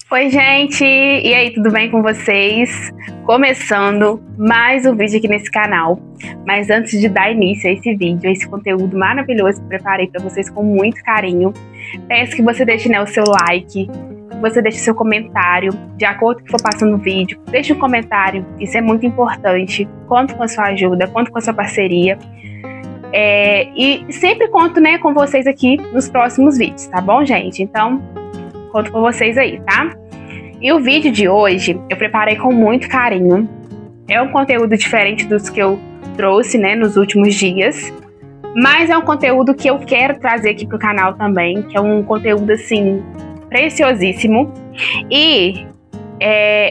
Oi, gente! E aí, tudo bem com vocês? Começando mais um vídeo aqui nesse canal. Mas antes de dar início a esse vídeo, a esse conteúdo maravilhoso que preparei para vocês com muito carinho, peço que você deixe, o seu like, que você deixe seu comentário, de acordo com o que for passando no vídeo. Deixe um comentário, isso é muito importante. Conto com a sua ajuda, conto com a sua parceria. E sempre conto, com vocês aqui nos próximos vídeos, tá bom, gente? Então, conto com vocês aí, tá? E o vídeo de hoje eu preparei com muito carinho. É um conteúdo diferente dos que eu trouxe, nos últimos dias. Mas é um conteúdo que eu quero trazer aqui pro canal também, que é um conteúdo, assim, preciosíssimo. E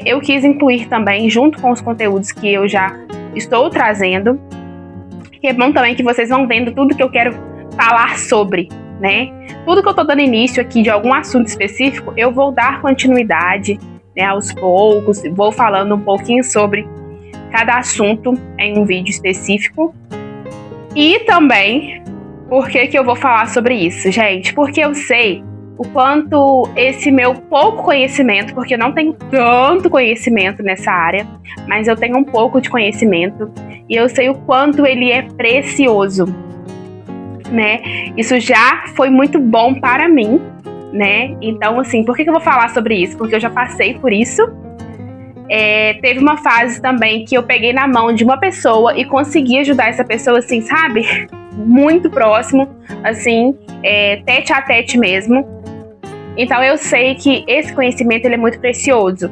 eu quis incluir também, junto com os conteúdos que eu já estou trazendo, que é bom também que vocês vão vendo tudo que eu quero falar sobre, Tudo que eu tô dando início aqui de algum assunto específico, eu vou dar continuidade, aos poucos, vou falando um pouquinho sobre cada assunto em um vídeo específico. E também, por que eu vou falar sobre isso, gente? Porque eu sei o quanto esse meu pouco conhecimento, porque eu não tenho tanto conhecimento nessa área, mas eu tenho um pouco de conhecimento, e eu sei o quanto ele é precioso, Isso já foi muito bom para mim, Então, assim, por que eu vou falar sobre isso? Porque eu já passei por isso. Teve uma fase também que eu peguei na mão de uma pessoa e consegui ajudar essa pessoa, assim, sabe? Muito próximo, assim, tete a tete mesmo. Então, eu sei que esse conhecimento, ele é muito precioso.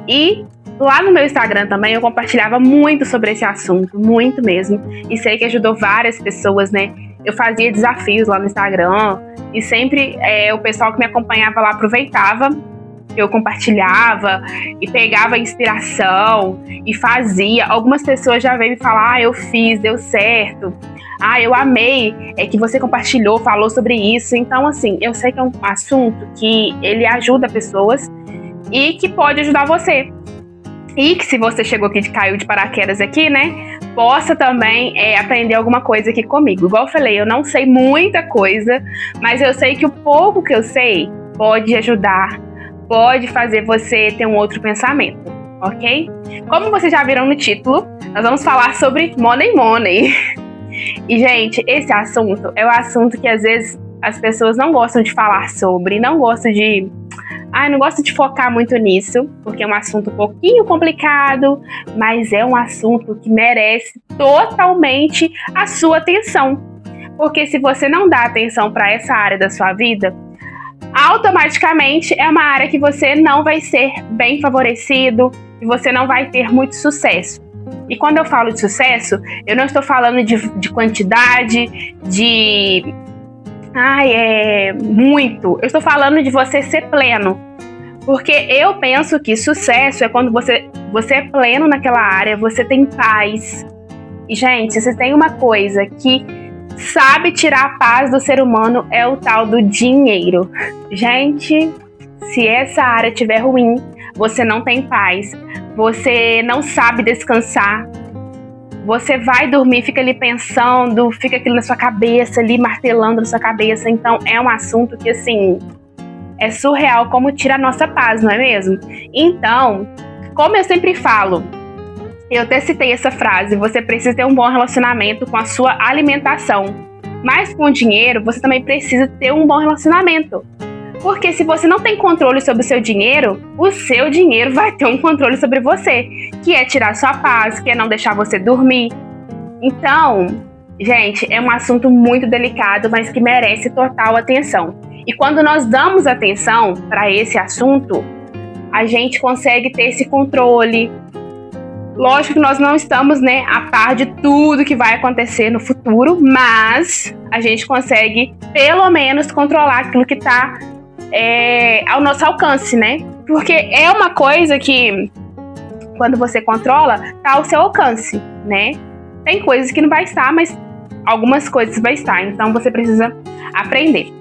E lá no meu Instagram também eu compartilhava muito sobre esse assunto, muito mesmo. E sei que ajudou várias pessoas, Eu fazia desafios lá no Instagram e sempre o pessoal que me acompanhava lá aproveitava, eu compartilhava e pegava inspiração e fazia. Algumas pessoas já veio me falar, eu fiz, deu certo. Eu amei que você compartilhou, falou sobre isso. Então, assim, eu sei que é um assunto que ele ajuda pessoas e que pode ajudar você. E que se você chegou aqui caiu de paraquedas aqui, possa também aprender alguma coisa aqui comigo. Igual eu falei, eu não sei muita coisa, mas eu sei que o pouco que eu sei pode ajudar, pode fazer você ter um outro pensamento, ok? Como vocês já viram no título, nós vamos falar sobre money. E, gente, esse assunto é um assunto que às vezes as pessoas não gostam de falar sobre, não gosto de focar muito nisso, porque é um assunto um pouquinho complicado, mas é um assunto que merece totalmente a sua atenção. Porque se você não dá atenção para essa área da sua vida, automaticamente é uma área que você não vai ser bem favorecido e você não vai ter muito sucesso. E quando eu falo de sucesso, eu não estou falando de quantidade, muito. Eu estou falando de você ser pleno. Porque eu penso que sucesso é quando você é pleno naquela área, você tem paz. E, gente, se tem uma coisa que sabe tirar a paz do ser humano, é o tal do dinheiro. Gente, se essa área estiver ruim, você não tem paz, você não sabe descansar, você vai dormir, fica ali pensando, fica aquilo na sua cabeça, ali martelando na sua cabeça. Então, é um assunto que, assim, é surreal como tira a nossa paz, não é mesmo? Então, como eu sempre falo, eu até citei essa frase, você precisa ter um bom relacionamento com a sua alimentação. Mas com o dinheiro, você também precisa ter um bom relacionamento. Porque se você não tem controle sobre o seu dinheiro vai ter um controle sobre você, que é tirar sua paz, que é não deixar você dormir. Então, gente, é um assunto muito delicado, mas que merece total atenção. E quando nós damos atenção para esse assunto, a gente consegue ter esse controle. Lógico que nós não estamos, a par de tudo que vai acontecer no futuro, mas a gente consegue, pelo menos, controlar aquilo que está ao nosso alcance, Porque é uma coisa que, quando você controla, está ao seu alcance, Tem coisas que não vai estar, mas algumas coisas vai estar. Então, você precisa aprender.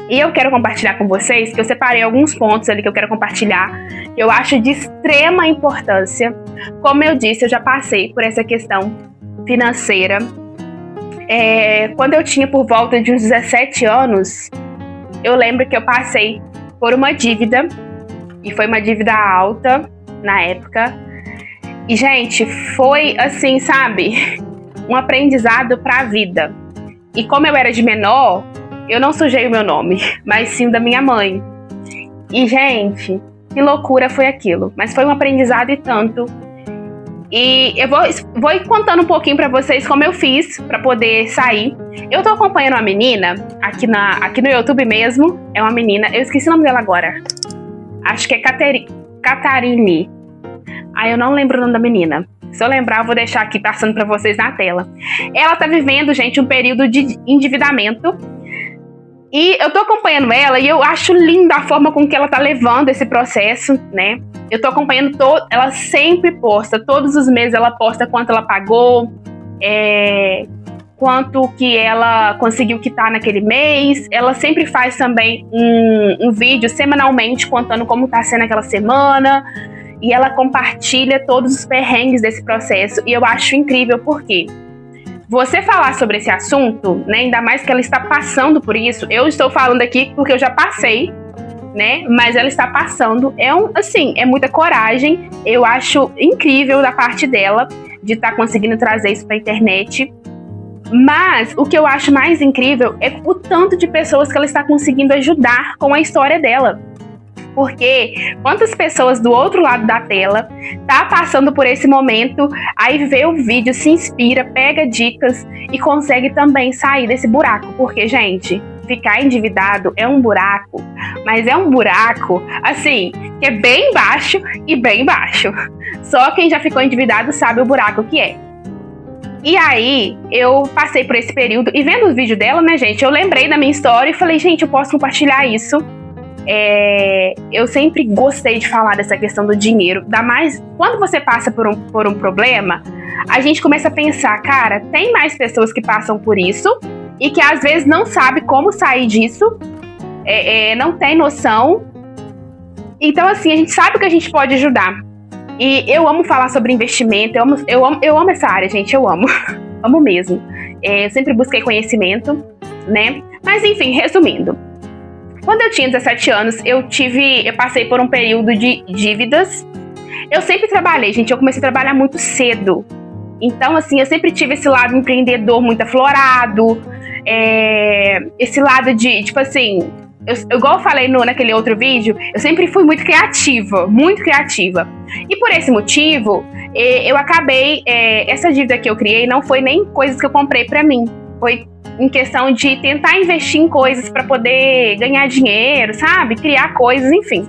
E eu quero compartilhar com vocês, que eu separei alguns pontos ali que eu quero compartilhar, que eu acho de extrema importância. Como eu disse, eu já passei por essa questão financeira. Quando eu tinha por volta de uns 17 anos, eu lembro que eu passei por uma dívida E foi uma dívida alta na época. E, gente, foi assim, sabe? Um aprendizado pra vida. E como eu era de menor, eu não sujei o meu nome, mas sim o da minha mãe. E, gente, que loucura foi aquilo. Mas foi um aprendizado e tanto. E eu vou ir contando um pouquinho pra vocês como eu fiz pra poder sair. Eu tô acompanhando uma menina, aqui no YouTube mesmo. É uma menina, eu esqueci o nome dela agora. Acho que é Catarine. Eu não lembro o nome da menina. Se eu lembrar, eu vou deixar aqui passando pra vocês na tela. Ela tá vivendo, gente, um período de endividamento. E eu tô acompanhando ela e eu acho linda a forma com que ela tá levando esse processo, né? Eu tô acompanhando ela sempre posta, todos os meses ela posta quanto ela pagou, quanto que ela conseguiu quitar naquele mês. Ela sempre faz também um vídeo semanalmente contando como tá sendo aquela semana. E ela compartilha todos os perrengues desse processo. E eu acho incrível porque você falar sobre esse assunto, né, ainda mais que ela está passando por isso. Eu estou falando aqui porque eu já passei, né? Mas ela está passando. É muita coragem. Eu acho incrível da parte dela de estar conseguindo trazer isso para a internet. Mas o que eu acho mais incrível é o tanto de pessoas que ela está conseguindo ajudar com a história dela. Porque quantas pessoas do outro lado da tela tá passando por esse momento, aí vê o vídeo, se inspira, pega dicas e consegue também sair desse buraco. Porque, gente, ficar endividado é um buraco, mas é um buraco, assim, que é bem baixo e bem baixo. Só quem já ficou endividado sabe o buraco que é. E aí, eu passei por esse período e vendo o vídeo dela, né, gente, eu lembrei da minha história e falei, gente, eu posso compartilhar isso. Eu sempre gostei de falar dessa questão do dinheiro. Ainda mais quando você passa por um problema, a gente começa a pensar, cara, tem mais pessoas que passam por isso e que às vezes não sabe como sair disso, não tem noção. Então, assim, a gente sabe que a gente pode ajudar. E eu amo falar sobre investimento, eu amo essa área, gente, eu amo. Amo mesmo. Eu sempre busquei conhecimento, né? Mas, enfim, resumindo. Quando eu tinha 17 anos, eu passei por um período de dívidas. Eu sempre trabalhei, gente, eu comecei a trabalhar muito cedo. Então, assim, eu sempre tive esse lado empreendedor muito aflorado, esse lado de, tipo assim, igual eu falei naquele outro vídeo, eu sempre fui muito criativa, muito criativa. E por esse motivo, eu acabei, essa dívida que eu criei não foi nem coisas que eu comprei pra mim, foi em questão de tentar investir em coisas para poder ganhar dinheiro, sabe? Criar coisas, enfim.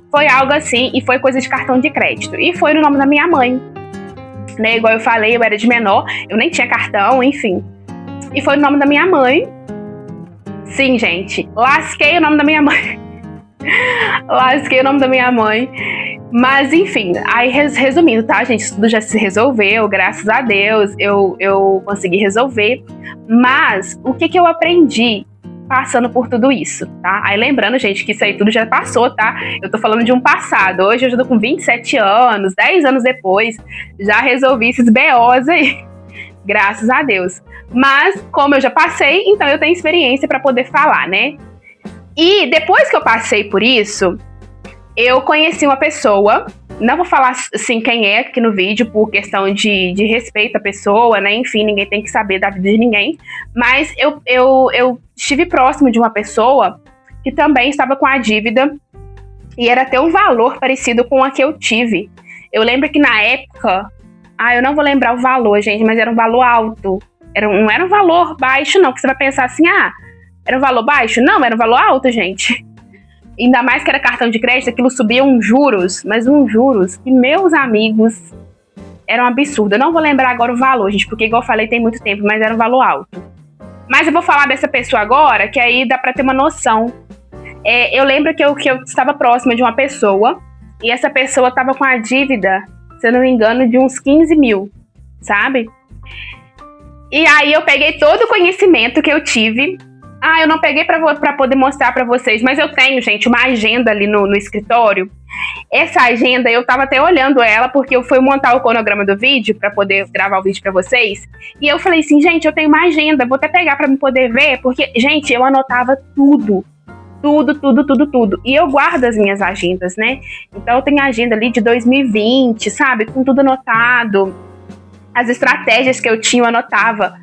Foi algo assim, e foi coisa de cartão de crédito. E foi no nome da minha mãe, né? Igual eu falei, eu era de menor, eu nem tinha cartão, enfim. E foi no nome da minha mãe. Sim, gente, lasquei o nome da minha mãe. Lasquei o nome da minha mãe. Mas, enfim, aí resumindo, tá, gente? Tudo já se resolveu, graças a Deus, eu consegui resolver. Mas, o que eu aprendi passando por tudo isso, tá? Aí lembrando, gente, que isso aí tudo já passou, tá? Eu tô falando de um passado. Hoje eu já tô com 27 anos, 10 anos depois, já resolvi esses BOs aí. Graças a Deus. Mas, como eu já passei, então eu tenho experiência pra poder falar, né? E depois que eu passei por isso, eu conheci uma pessoa, não vou falar assim quem é aqui no vídeo, por questão de respeito à pessoa, né? Enfim, ninguém tem que saber da vida de ninguém. Mas eu estive próximo de uma pessoa que também estava com a dívida e era até um valor parecido com a que eu tive. Eu lembro que na época, eu não vou lembrar o valor, gente, mas era um valor alto. Não era um valor baixo, não, que você vai pensar assim, era um valor baixo? Não, era um valor alto, gente. Ainda mais que era cartão de crédito, aquilo subia uns juros, mas uns juros que meus amigos eram absurdos. Eu não vou lembrar agora o valor, gente, porque igual eu falei, tem muito tempo, mas era um valor alto. Mas eu vou falar dessa pessoa agora, que aí dá pra ter uma noção. Eu lembro que eu estava próxima de uma pessoa, e essa pessoa estava com a dívida, se eu não me engano, de uns 15 mil, sabe? E aí eu peguei todo o conhecimento que eu tive. Eu não peguei pra poder mostrar pra vocês, mas eu tenho, gente, uma agenda ali no escritório. Essa agenda, eu tava até olhando ela, porque eu fui montar o cronograma do vídeo pra poder gravar o vídeo pra vocês. E eu falei assim, gente, eu tenho uma agenda, vou até pegar pra me poder ver, porque, gente, eu anotava tudo. tudo, tudo, tudo, tudo. E eu guardo as minhas agendas, né? Então eu tenho a agenda ali de 2020, sabe? Com tudo anotado. As estratégias que eu tinha, eu anotava.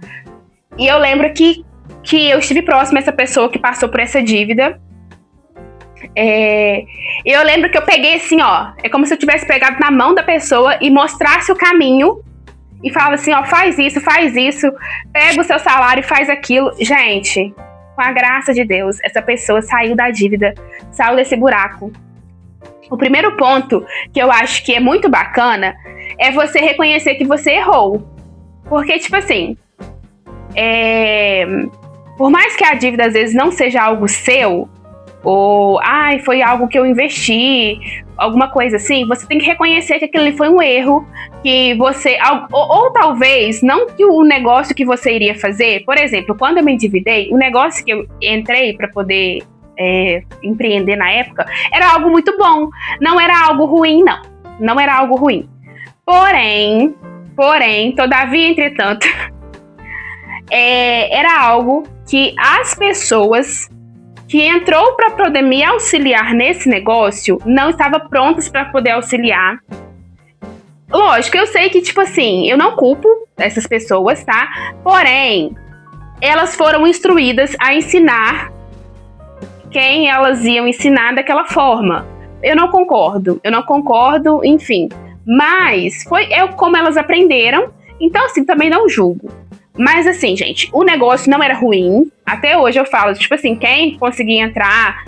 E eu lembro que eu estive próxima a essa pessoa que passou por essa dívida. Eu lembro que eu peguei assim, ó, é como se eu tivesse pegado na mão da pessoa e mostrasse o caminho e falava assim, ó, faz isso, pega o seu salário e faz aquilo. Gente, com a graça de Deus, essa pessoa saiu da dívida, saiu desse buraco. O primeiro ponto que eu acho que é muito bacana é você reconhecer que você errou. Porque, tipo assim, por mais que a dívida às vezes não seja algo seu, ou foi algo que eu investi, alguma coisa assim, você tem que reconhecer que aquilo ali foi um erro, que você, ou talvez, não que o negócio que você iria fazer, por exemplo, quando eu me endividei, o negócio que eu entrei para poder empreender na época, era algo muito bom, não era algo ruim, não era algo ruim. Porém, todavia, entretanto, era algo que as pessoas que entrou para poder me auxiliar nesse negócio não estavam prontas para poder auxiliar. Lógico, eu sei que, tipo assim, eu não culpo essas pessoas, tá? Porém, elas foram instruídas a ensinar quem elas iam ensinar daquela forma. Eu não concordo, enfim. Mas como elas aprenderam, então, assim, também não julgo. Mas assim, gente, o negócio não era ruim. Até hoje eu falo, tipo assim, quem conseguir entrar...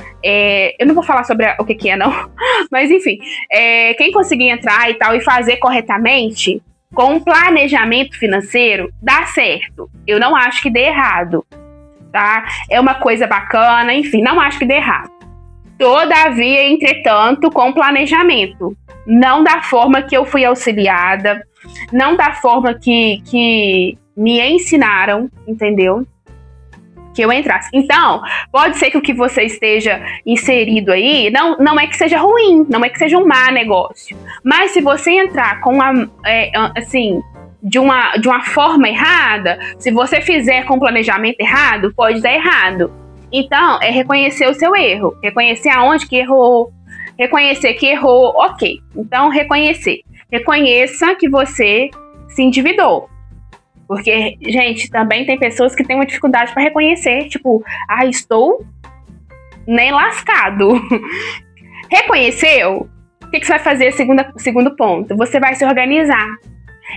eu não vou falar sobre o que é, não. Mas enfim, quem conseguir entrar e tal e fazer corretamente, com um planejamento financeiro, dá certo. Eu não acho que dê errado, tá? É uma coisa bacana, enfim, não acho que dê errado. Todavia, entretanto, com planejamento. Não da forma que eu fui auxiliada, não da forma que me ensinaram, entendeu? Que eu entrasse. Então, pode ser que o que você esteja inserido aí não é que seja ruim, não é que seja um má negócio. Mas se você entrar com assim, de uma forma errada, se você fizer com planejamento errado, pode dar errado. Então, é reconhecer o seu erro, reconhecer aonde que errou, reconhecer que errou, ok. Então, reconheça que você se endividou. Porque, gente, também tem pessoas que têm uma dificuldade para reconhecer, tipo, estou nem lascado. Reconheceu? O que você vai fazer? Segundo ponto, você vai se organizar.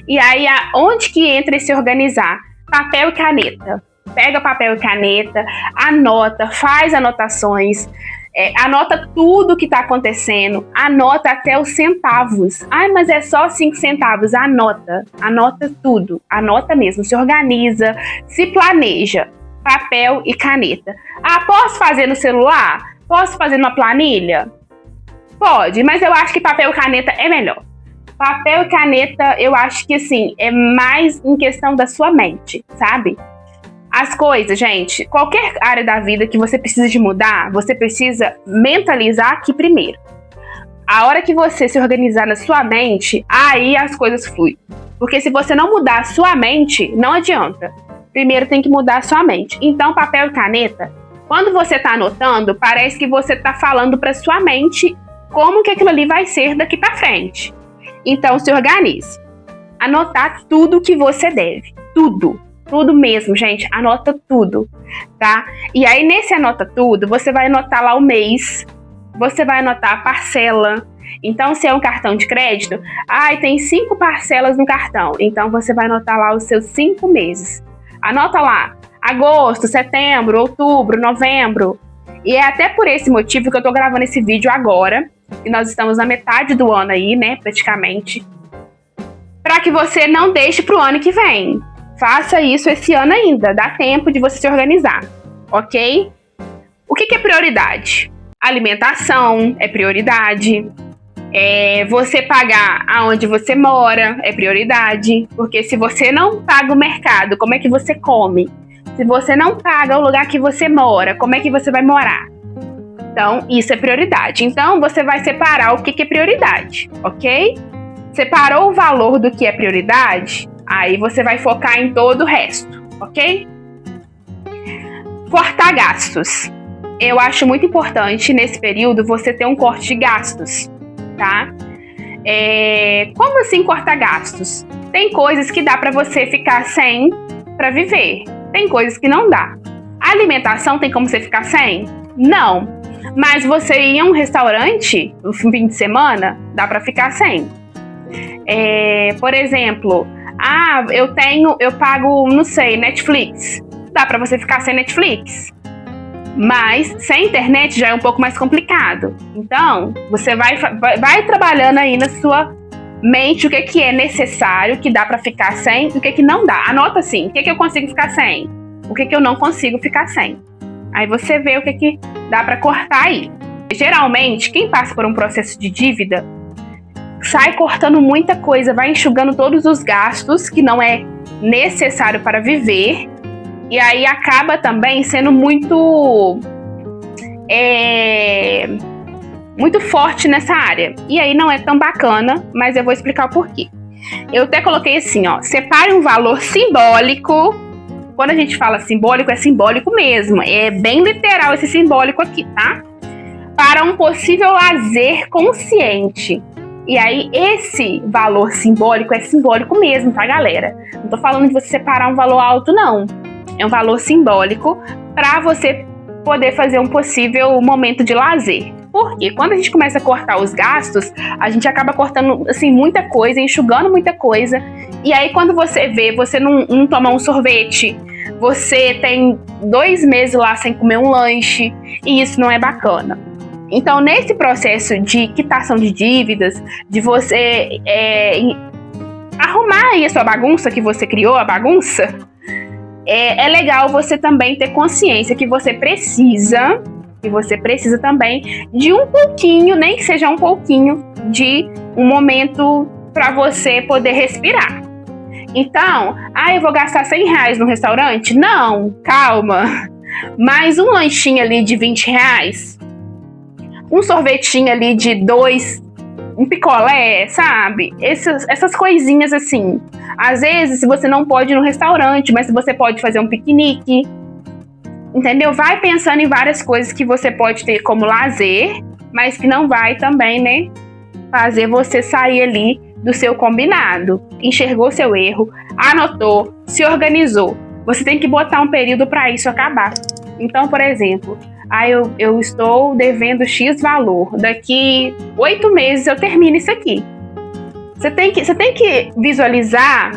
E aí, onde que entra esse organizar? Papel e caneta. Pega papel e caneta, anota, faz anotações, anota tudo que está acontecendo, anota até os centavos. Mas é só 5 centavos. Anota tudo, anota mesmo, se organiza, se planeja. Papel e caneta. Posso fazer no celular? Posso fazer numa planilha? Pode, mas eu acho que papel e caneta é melhor. Papel e caneta, eu acho que assim, é mais em questão da sua mente, sabe? As coisas, gente, qualquer área da vida que você precisa de mudar, você precisa mentalizar aqui primeiro. A hora que você se organizar na sua mente, aí as coisas fluem. Porque se você não mudar a sua mente, não adianta. Primeiro tem que mudar a sua mente. Então, papel e caneta, quando você está anotando, parece que você está falando para sua mente como que aquilo ali vai ser daqui para frente. Então, se organize. Anotar tudo que você deve. Tudo. Tudo mesmo, gente. Anota tudo, tá? E aí, nesse anota tudo, você vai anotar lá o mês. Você vai anotar a parcela. Então, se é um cartão de crédito, tem 5 parcelas no cartão. Então, você vai anotar lá os seus 5 meses. Anota lá. Agosto, setembro, outubro, novembro. E é até por esse motivo que eu tô gravando esse vídeo agora. E nós estamos na metade do ano aí, né? Praticamente. Para que você não deixe pro ano que vem. Faça isso esse ano ainda, dá tempo de você se organizar, ok? O que é prioridade? Alimentação é prioridade, você pagar aonde você mora é prioridade, porque se você não paga o mercado, como é que você come? Se você não paga o lugar que você mora, como é que você vai morar? Então, isso é prioridade. Então, você vai separar o que é prioridade, ok? Separou o valor do que é prioridade? Aí você vai focar em todo o resto, ok? Cortar gastos. eu acho muito importante nesse período você ter um corte de gastos, tá? Como assim cortar gastos? Tem coisas que dá para você ficar sem para viver, tem coisas que não dá. A alimentação tem como você ficar sem? Não. Mas você ir a um restaurante no fim de semana, dá para ficar sem. Por exemplo, eu pago, não sei, Netflix. Dá para você ficar sem Netflix. Mas sem internet já é um pouco mais complicado. Então, você vai trabalhando aí na sua mente o que é necessário, que dá para ficar sem, e o que não dá. Anota assim, o que eu consigo ficar sem, o que eu não consigo ficar sem. Aí você vê o que dá para cortar aí. Geralmente, quem passa por um processo de dívida sai cortando muita coisa, vai enxugando todos os gastos que não é necessário para viver. E aí acaba também sendo muito forte nessa área. E aí não é tão bacana, mas eu vou explicar o porquê. Eu até coloquei assim, ó, separe um valor simbólico. Quando a gente fala simbólico, é simbólico mesmo. É bem literal esse simbólico aqui, tá? Para um possível lazer consciente. E aí esse valor simbólico é simbólico mesmo, tá, galera? Não tô falando de você separar um valor alto, não. É um valor simbólico para você poder fazer um possível momento de lazer. Porque quando a gente começa a cortar os gastos, a gente acaba cortando assim, muita coisa, enxugando muita coisa. E aí quando você vê, você não toma um sorvete, você tem 2 meses lá sem comer um lanche, e isso não é bacana. Então, nesse processo de quitação de dívidas, de você arrumar aí a sua bagunça que você criou, a bagunça, é legal você também ter consciência que você precisa também de um pouquinho, nem que seja um pouquinho, de um momento para você poder respirar. Então, eu vou gastar R$100 no restaurante? Não, calma. Mais um lanchinho ali de R$20, um sorvetinho ali de 2, um picolé, sabe? Essas coisinhas assim. Às vezes, você não pode ir no restaurante, mas você pode fazer um piquenique, entendeu? Vai pensando em várias coisas que você pode ter como lazer, mas que não vai também, né, fazer você sair ali do seu combinado. Enxergou seu erro, anotou, se organizou. Você tem que botar um período para isso acabar. Então, por exemplo, eu estou devendo X valor. Daqui 8 meses eu termino isso aqui. Você tem que visualizar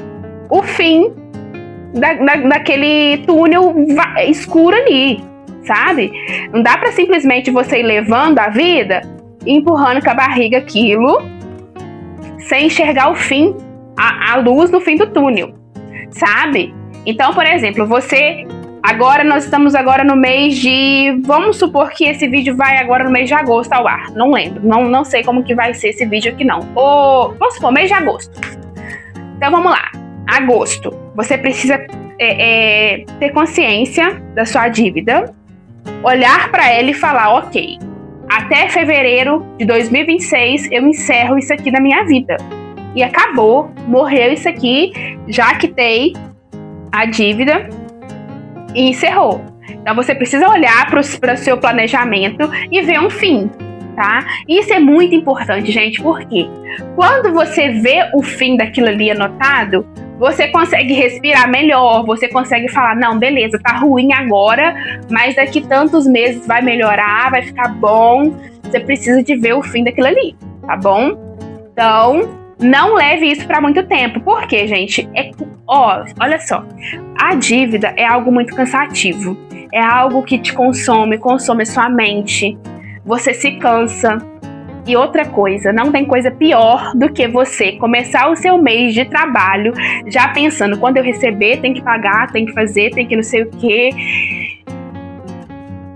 o fim daquele túnel escuro ali, sabe? Não dá para simplesmente você ir levando a vida e empurrando com a barriga aquilo sem enxergar o fim, a luz no fim do túnel, sabe? Então, por exemplo, nós estamos agora no mês de... Vamos supor que esse vídeo vai agora no mês de agosto ao ar. Não lembro, não sei como que vai ser esse vídeo aqui não. Vamos supor, mês de agosto. Então vamos lá, agosto. Você precisa ter consciência da sua dívida, olhar para ela e falar, ok, até fevereiro de 2026 eu encerro isso aqui na minha vida. E acabou, morreu isso aqui, já quitei a dívida e encerrou. Então você precisa olhar para o seu planejamento e ver um fim, tá? Isso é muito importante, gente, porque quando você vê o fim daquilo ali anotado, você consegue respirar melhor, você consegue falar, não, beleza, tá ruim agora, mas daqui tantos meses vai melhorar, vai ficar bom. Você precisa de ver o fim daquilo ali, tá bom? Então, não leve isso para muito tempo. Por quê, gente? Olha só, a dívida é algo muito cansativo, é algo que te consome a sua mente, você se cansa. E outra coisa, não tem coisa pior do que você começar o seu mês de trabalho já pensando, quando eu receber, tem que pagar, tem que fazer, tem que não sei o quê,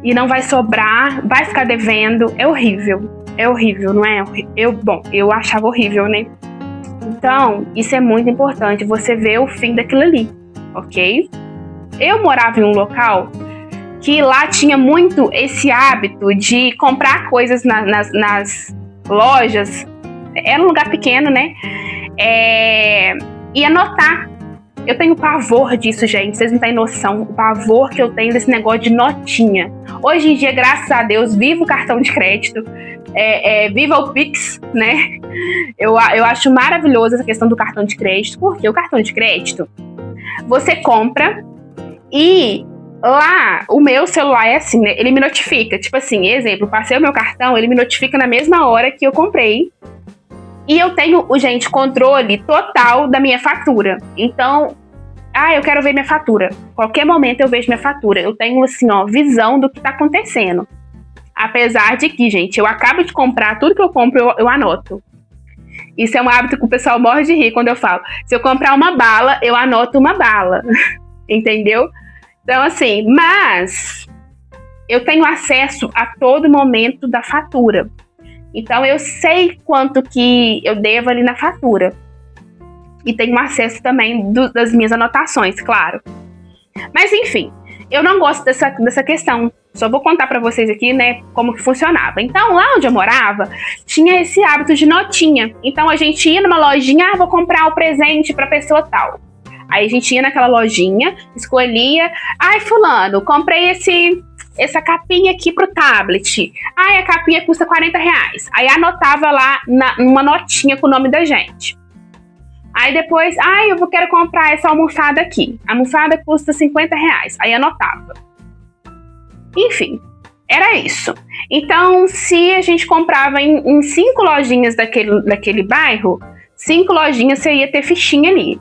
e não vai sobrar, vai ficar devendo. É horrível, não é? Eu achava horrível, né? Então, isso é muito importante, você ver o fim daquilo ali, ok? Eu morava em um local que lá tinha muito esse hábito de comprar coisas nas lojas. Era um lugar pequeno, né? E anotar Eu tenho pavor disso, gente. Vocês não têm noção. O pavor que eu tenho desse negócio de notinha. Hoje em dia, graças a Deus, viva o cartão de crédito. Viva o Pix, né? Eu acho maravilhoso essa questão do cartão de crédito. Porque o cartão de crédito, você compra e lá, o meu celular é assim, né? Ele me notifica. Tipo assim, exemplo, passei o meu cartão, ele me notifica na mesma hora que eu comprei. E eu tenho, gente, controle total da minha fatura. Então, eu quero ver minha fatura. Qualquer momento eu vejo minha fatura. Eu tenho, assim, visão do que tá acontecendo. Apesar de que, gente, eu acabo de comprar, tudo que eu compro, eu anoto. Isso é um hábito que o pessoal morre de rir quando eu falo. Se eu comprar uma bala, eu anoto uma bala. Entendeu? Então, assim, mas eu tenho acesso a todo momento da fatura. Então, eu sei quanto que eu devo ali na fatura. E tenho acesso também das minhas anotações, claro. Mas, enfim, eu não gosto dessa questão. Só vou contar pra vocês aqui, né, como que funcionava. Então, lá onde eu morava, tinha esse hábito de notinha. Então, a gente ia numa lojinha, vou comprar o presente pra pessoa tal. Aí a gente ia naquela lojinha, escolhia, fulano, comprei essa capinha aqui pro tablet. A capinha custa R$40. Aí anotava lá numa notinha com o nome da gente. Aí depois, eu quero comprar essa almofada aqui. A almofada custa R$50. Aí anotava. Enfim, era isso. Então, se a gente comprava em 5 lojinhas daquele bairro, 5 lojinhas você ia ter fichinha ali.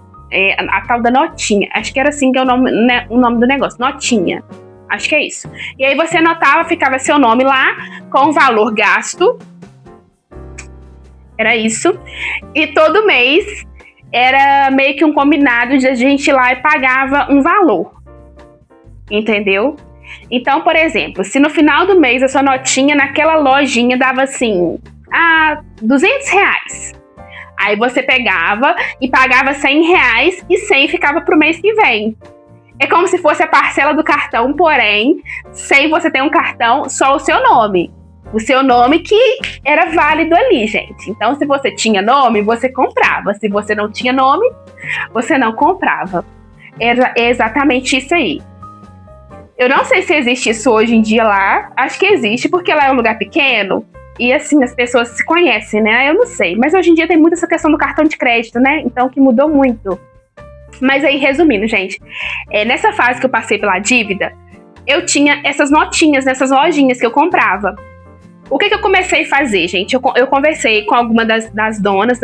A tal da notinha. Acho que era assim que é o nome do negócio. Notinha. Acho que é isso. E aí você anotava, ficava seu nome lá, com o valor gasto. Era isso. E todo mês era meio que um combinado de a gente ir lá e pagava um valor. Entendeu? Então, por exemplo, se no final do mês a sua notinha naquela lojinha dava assim, R$200. Aí você pegava e pagava R$100 e 100 ficava pro mês que vem. É como se fosse a parcela do cartão, porém, sem você ter um cartão, só o seu nome. O seu nome que era válido ali, gente. Então, se você tinha nome, você comprava. Se você não tinha nome, você não comprava. Era exatamente isso aí. Eu não sei se existe isso hoje em dia lá. Acho que existe, porque lá é um lugar pequeno. E assim, as pessoas se conhecem, né? Eu não sei. Mas hoje em dia tem muito essa questão do cartão de crédito, né? Então, que mudou muito. Mas aí, resumindo, gente. Nessa fase que eu passei pela dívida, eu tinha essas notinhas nessas lojinhas que eu comprava. O que eu comecei a fazer, gente? Eu conversei com alguma das donas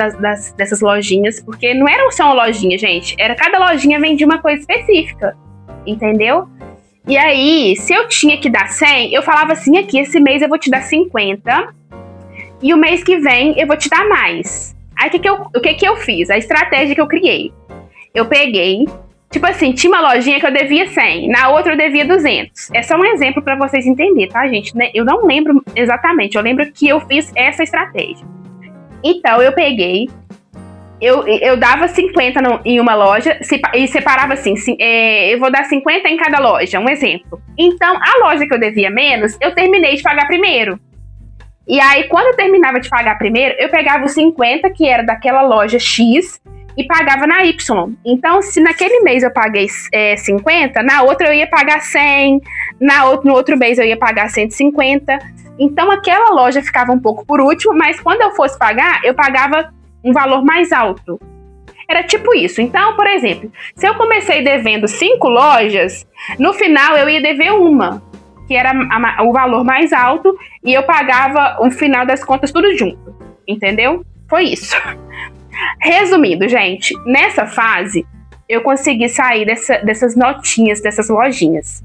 dessas lojinhas, porque não era só uma lojinha, gente. Cada lojinha vendia uma coisa específica, entendeu? E aí, se eu tinha que dar 100, eu falava assim, aqui, esse mês eu vou te dar 50, e o mês que vem eu vou te dar mais. Aí, o que eu fiz? A estratégia que eu criei. Eu peguei, tipo assim, tinha uma lojinha que eu devia 100, na outra eu devia 200. É só um exemplo pra vocês entenderem, tá, gente? Eu não lembro exatamente, eu lembro que eu fiz essa estratégia. Então, eu peguei, eu dava 50 em uma loja e separava assim, eu vou dar 50 em cada loja, um exemplo. Então, a loja que eu devia menos, eu terminei de pagar primeiro. E aí, quando eu terminava de pagar primeiro, eu pegava os 50, que era daquela loja X, e pagava na Y. Então, se naquele mês eu paguei 50, na outra eu ia pagar 100, no outro mês eu ia pagar 150. Então, aquela loja ficava um pouco por último, mas quando eu fosse pagar, eu pagava um valor mais alto. Era tipo isso. Então, por exemplo, se eu comecei devendo 5 lojas, no final eu ia dever uma, que era o valor mais alto, e eu pagava o final das contas tudo junto. Entendeu? Foi isso. Resumindo, gente, nessa fase, eu consegui sair dessas notinhas, dessas lojinhas.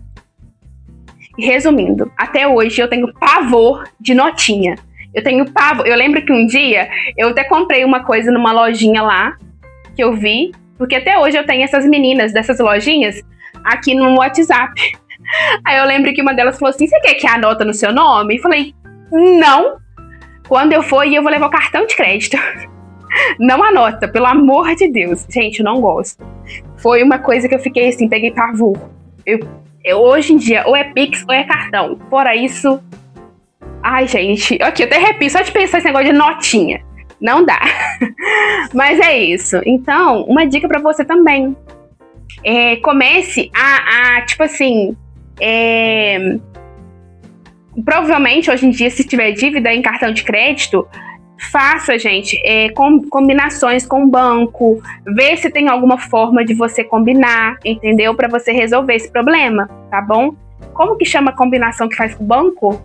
Resumindo, até hoje eu tenho pavor de notinha. Eu tenho pavor. Eu lembro que um dia eu até comprei uma coisa numa lojinha lá, que eu vi, porque até hoje eu tenho essas meninas dessas lojinhas aqui no WhatsApp. Aí eu lembro que uma delas falou assim, você quer que anota no seu nome? E falei, não. Quando eu for, eu vou levar o cartão de crédito. Não anota, pelo amor de Deus. Gente, eu não gosto. Foi uma coisa que eu fiquei assim, peguei pavor. Hoje em dia, ou é Pix ou é cartão. Fora isso... Ai, gente, aqui eu até arrepio só de pensar esse negócio de notinha. Não dá. Mas é isso. Então, uma dica pra você também. comece tipo assim, provavelmente hoje em dia, se tiver dívida em cartão de crédito, faça, gente, combinações com o banco, vê se tem alguma forma de você combinar, entendeu? Para você resolver esse problema, tá bom? Como que chama a combinação que faz com o banco?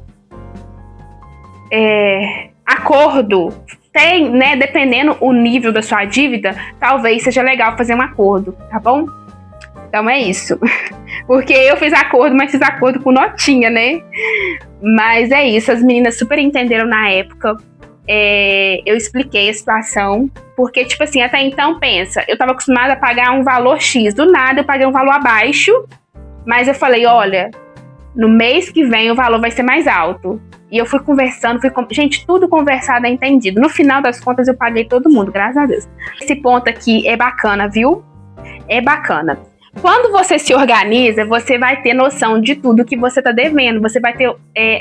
Acordo. Tem, né? Dependendo o nível da sua dívida, talvez seja legal fazer um acordo, tá bom? Então é isso. Porque eu fiz acordo, mas fiz acordo com notinha, né? Mas é isso, as meninas super entenderam na época. Eu expliquei a situação. Porque, tipo assim, até então, pensa, eu tava acostumada a pagar um valor X. Do nada, eu paguei um valor abaixo. Mas eu falei, olha, no mês que vem o valor vai ser mais alto. E eu fui conversando, gente, tudo conversado é entendido. No final das contas, eu paguei todo mundo, graças a Deus. Esse ponto aqui é bacana, viu? É bacana. Quando você se organiza, você vai ter noção de tudo que você tá devendo. Você vai ter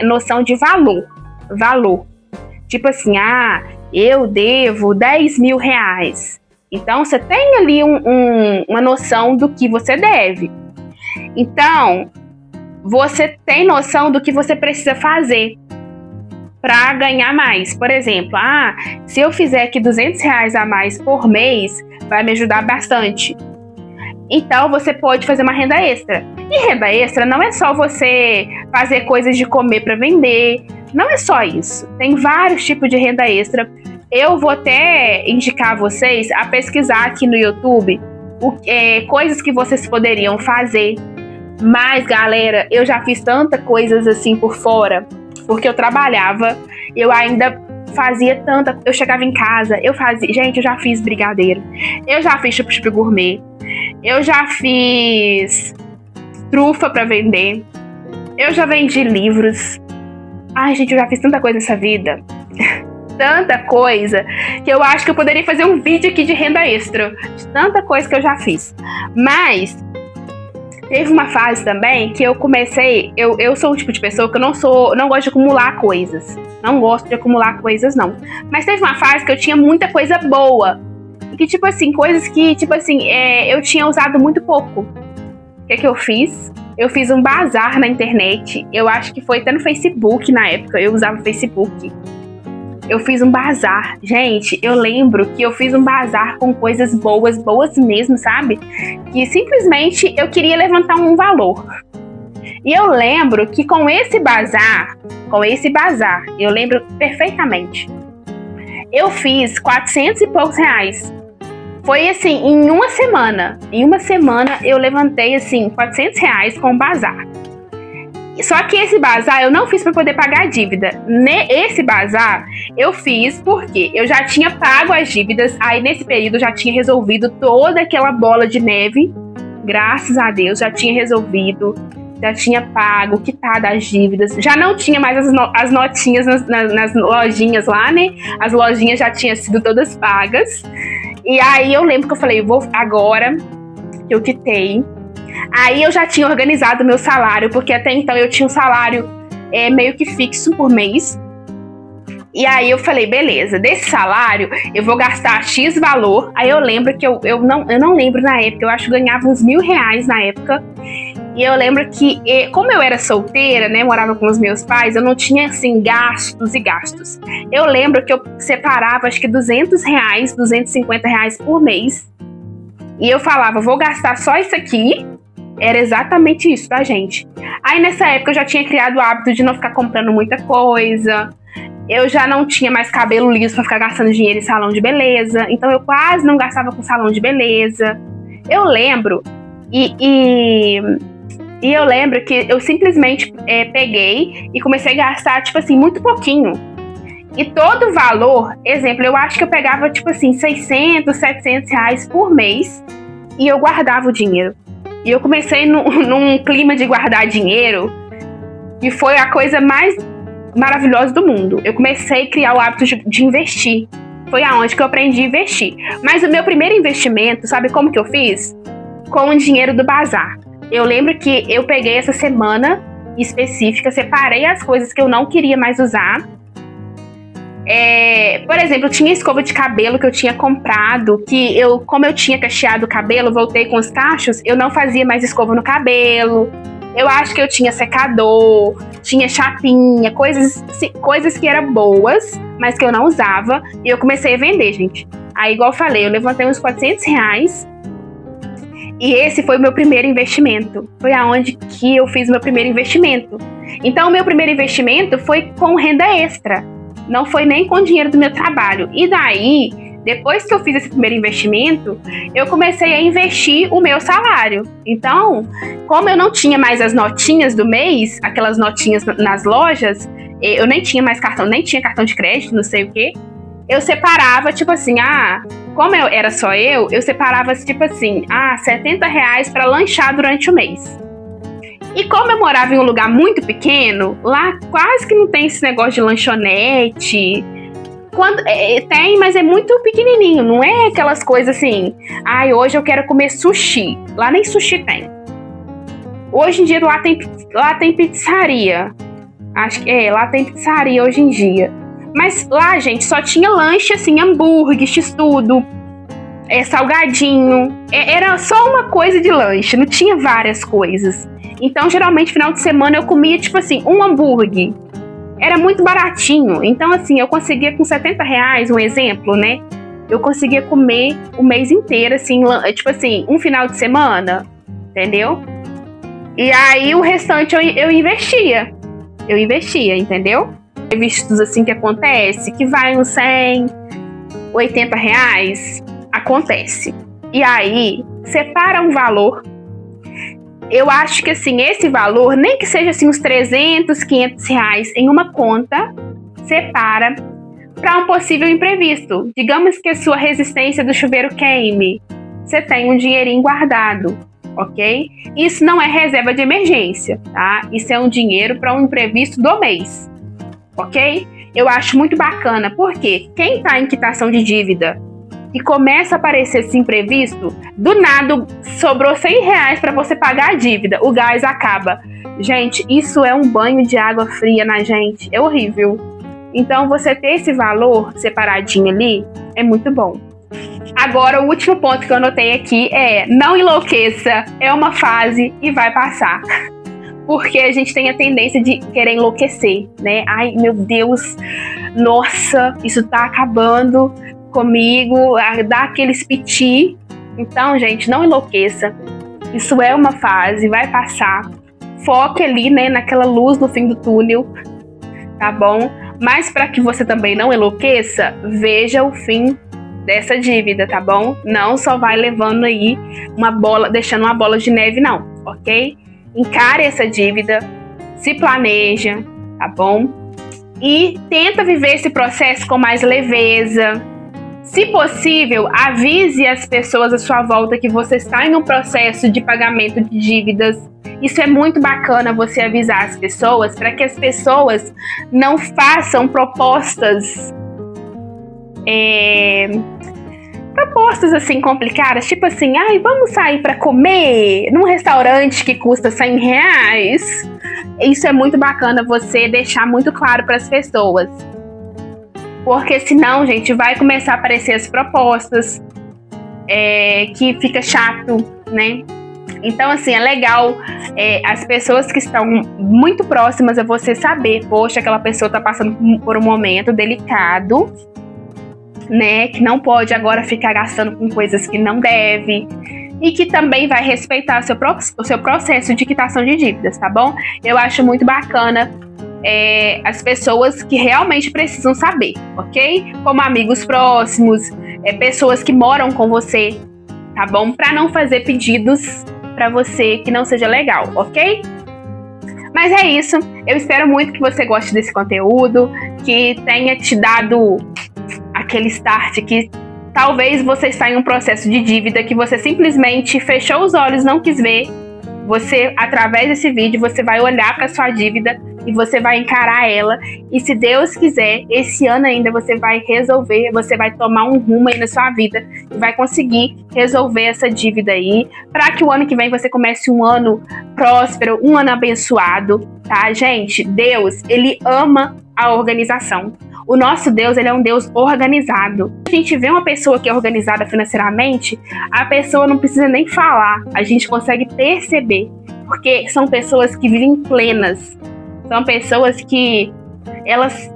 noção de valor. Tipo assim, eu devo 10 mil reais. Então, você tem ali uma noção do que você deve. Então, você tem noção do que você precisa fazer para ganhar mais. Por exemplo, se eu fizer aqui 200 reais a mais por mês, vai me ajudar bastante. Então, você pode fazer uma renda extra. E renda extra não é só você fazer coisas de comer para vender. Não é só isso. Tem vários tipos de renda extra. Eu vou até indicar vocês a pesquisar aqui no YouTube coisas que vocês poderiam fazer. Mas, galera, eu já fiz tanta coisas assim por fora, porque eu trabalhava, eu ainda fazia tanta... Eu chegava em casa, eu já fiz brigadeiro, eu já fiz chup-chup gourmet, eu já fiz trufa pra vender, eu já vendi livros. Ai, gente, eu já fiz tanta coisa nessa vida. Tanta coisa, que eu acho que eu poderia fazer um vídeo aqui de renda extra. De tanta coisa que eu já fiz. Mas teve uma fase também que eu comecei... Eu sou o tipo de pessoa que eu não gosto de acumular coisas. Não gosto de acumular coisas, não. Mas teve uma fase que eu tinha muita coisa boa. Que, tipo assim, coisas que, tipo assim, eu tinha usado muito pouco. O que eu fiz? Eu fiz um bazar na internet. Eu acho que foi até no Facebook na época. Eu usava o Facebook. Eu fiz um bazar. Gente, eu lembro que eu fiz um bazar com coisas boas mesmo, sabe? Que simplesmente eu queria levantar um valor. E eu lembro que com esse bazar, eu lembro perfeitamente, eu fiz 400 e poucos reais. Foi assim, em uma semana. Em uma semana eu levantei assim 400 reais com o bazar. Só que esse bazar eu não fiz para poder pagar a dívida. Esse bazar eu fiz porque eu já tinha pago as dívidas. Aí nesse período eu já tinha resolvido toda aquela bola de neve. Graças a Deus, já tinha resolvido. Já tinha pago, quitado as dívidas. Já não tinha mais as notinhas nas lojinhas lá, né? As lojinhas já tinham sido todas pagas. E aí eu lembro que eu falei, agora que eu quitei. Aí eu já tinha organizado o meu salário, porque até então eu tinha um salário meio que fixo por mês. E aí eu falei, beleza, desse salário eu vou gastar X valor. Aí eu lembro que eu não lembro na época, eu acho que ganhava uns R$1.000 na época. E eu lembro que, como eu era solteira, né, morava com os meus pais, eu não tinha, assim, gastos e gastos. Eu lembro que eu separava, acho que R$200, R$250 por mês. E eu falava, vou gastar só isso aqui. Era exatamente isso, tá, gente? Aí, nessa época, eu já tinha criado o hábito de não ficar comprando muita coisa. Eu já não tinha mais cabelo liso pra ficar gastando dinheiro em salão de beleza. Então, eu quase não gastava com salão de beleza. Eu lembro... E eu lembro que eu simplesmente peguei e comecei a gastar, tipo assim, muito pouquinho. E todo o valor, exemplo, eu acho que eu pegava, tipo assim, 600, 700 reais por mês e eu guardava o dinheiro. E eu comecei num clima de guardar dinheiro que foi a coisa mais maravilhosa do mundo. Eu comecei a criar o hábito de investir. Foi aonde que eu aprendi a investir. Mas o meu primeiro investimento, sabe como que eu fiz? Com o dinheiro do bazar. Eu lembro que eu peguei essa semana específica, separei as coisas que eu não queria mais usar, Por exemplo, tinha escova de cabelo que eu tinha comprado, que como eu tinha cacheado o cabelo, voltei com os cachos, eu não fazia mais escova no cabelo. Eu acho que eu tinha secador, tinha chapinha, coisas que eram boas, mas que eu não usava. E eu comecei a vender, gente. Aí, igual eu falei, eu levantei uns R$ 400. E esse foi o meu primeiro investimento. Foi aonde que eu fiz o meu primeiro investimento. Então, o meu primeiro investimento foi com renda extra. Não foi nem com dinheiro do meu trabalho. E daí, depois que eu fiz esse primeiro investimento, eu comecei a investir o meu salário. Então, como eu não tinha mais as notinhas do mês, aquelas notinhas nas lojas, eu nem tinha mais cartão, nem tinha cartão de crédito, não sei o quê. Eu separava, tipo assim, como era só eu separava, tipo assim, R$ 70 para lanchar durante o mês. E como eu morava em um lugar muito pequeno, lá quase que não tem esse negócio de lanchonete. Tem, mas é muito pequenininho, não é aquelas coisas assim, hoje eu quero comer sushi. Lá nem sushi tem. Hoje em dia lá tem pizzaria. Acho que lá tem pizzaria hoje em dia. Mas lá, gente, só tinha lanche assim, hambúrguer, x-tudo, salgadinho. Era só uma coisa de lanche, não tinha várias coisas. Então, geralmente, final de semana eu comia, tipo assim, um hambúrguer. Era muito baratinho. Então, assim, eu conseguia com R$ 70, um exemplo, né? Eu conseguia comer o mês inteiro, assim, tipo assim, um final de semana, entendeu? E aí, o restante eu investia. Eu investia, entendeu? Vistos assim que acontece, que vai uns R$ 80, acontece. E aí, separa um valor. Eu acho que assim, esse valor, nem que seja assim uns R$ 300, R$ 500 em uma conta, separa para um possível imprevisto. Digamos que a sua resistência do chuveiro queime. Você tem um dinheirinho guardado, ok? Isso não é reserva de emergência, tá? Isso é um dinheiro para um imprevisto do mês, ok? Eu acho muito bacana, porque quem está em quitação de dívida e começa a aparecer esse imprevisto, do nada sobrou R$ 100 para você pagar a dívida, o gás acaba. Gente, isso é um banho de água fria na gente, é horrível. Então, você ter esse valor separadinho ali é muito bom. Agora, o último ponto que eu anotei aqui é: não enlouqueça, é uma fase e vai passar. Porque a gente tem a tendência de querer enlouquecer, né? Ai, meu Deus, nossa, isso tá acabando comigo, dá aqueles piti. Então, gente, não enlouqueça. Isso é uma fase, vai passar. Foque ali, né, naquela luz no fim do túnel, tá bom? Mas para que você também não enlouqueça, veja o fim dessa dívida, tá bom? Não só vai levando aí deixando uma bola de neve, não, ok? Encare essa dívida, se planeja, tá bom? E tenta viver esse processo com mais leveza. Se possível, avise as pessoas à sua volta que você está em um processo de pagamento de dívidas. Isso é muito bacana, você avisar as pessoas, para que as pessoas não façam propostas assim complicadas, tipo assim, vamos sair para comer num restaurante que custa R$ 100. Isso é muito bacana você deixar muito claro para as pessoas. Porque senão, gente, vai começar a aparecer as propostas que fica chato, né? Então, assim, é legal as pessoas que estão muito próximas a você saber, poxa, aquela pessoa está passando por um momento delicado, né? Que não pode agora ficar gastando com coisas que não deve. E que também vai respeitar o seu processo de quitação de dívidas, tá bom? Eu acho muito bacana as pessoas que realmente precisam saber, ok? Como amigos próximos, pessoas que moram com você, tá bom? Para não fazer pedidos para você que não seja legal, ok? Mas é isso. Eu espero muito que você goste desse conteúdo, que tenha te dado aquele start que talvez você está em um processo de dívida que você simplesmente fechou os olhos, não quis ver. Você, através desse vídeo, você vai olhar para sua dívida e você vai encarar ela. E se Deus quiser, esse ano ainda você vai resolver, você vai tomar um rumo aí na sua vida e vai conseguir resolver essa dívida aí, para que o ano que vem você comece um ano próspero, um ano abençoado, tá, gente? Deus, ele ama a organização. O nosso Deus, ele é um Deus organizado. A gente vê uma pessoa que é organizada financeiramente, a pessoa não precisa nem falar, a gente consegue perceber, porque são pessoas que vivem plenas, são pessoas que elas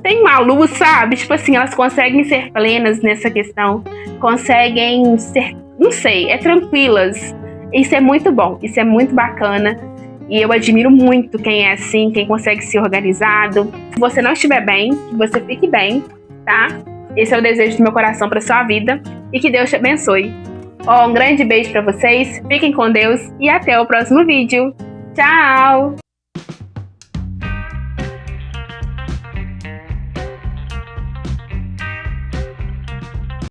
têm uma luz, sabe? Tipo assim, elas conseguem ser plenas nessa questão, conseguem ser, não sei, tranquilas. Isso é muito bom, isso é muito bacana. E eu admiro muito quem é assim, quem consegue ser organizado. Se você não estiver bem, que você fique bem, tá? Esse é o desejo do meu coração para sua vida. E que Deus te abençoe. Ó, um grande beijo para vocês. Fiquem com Deus e até o próximo vídeo. Tchau!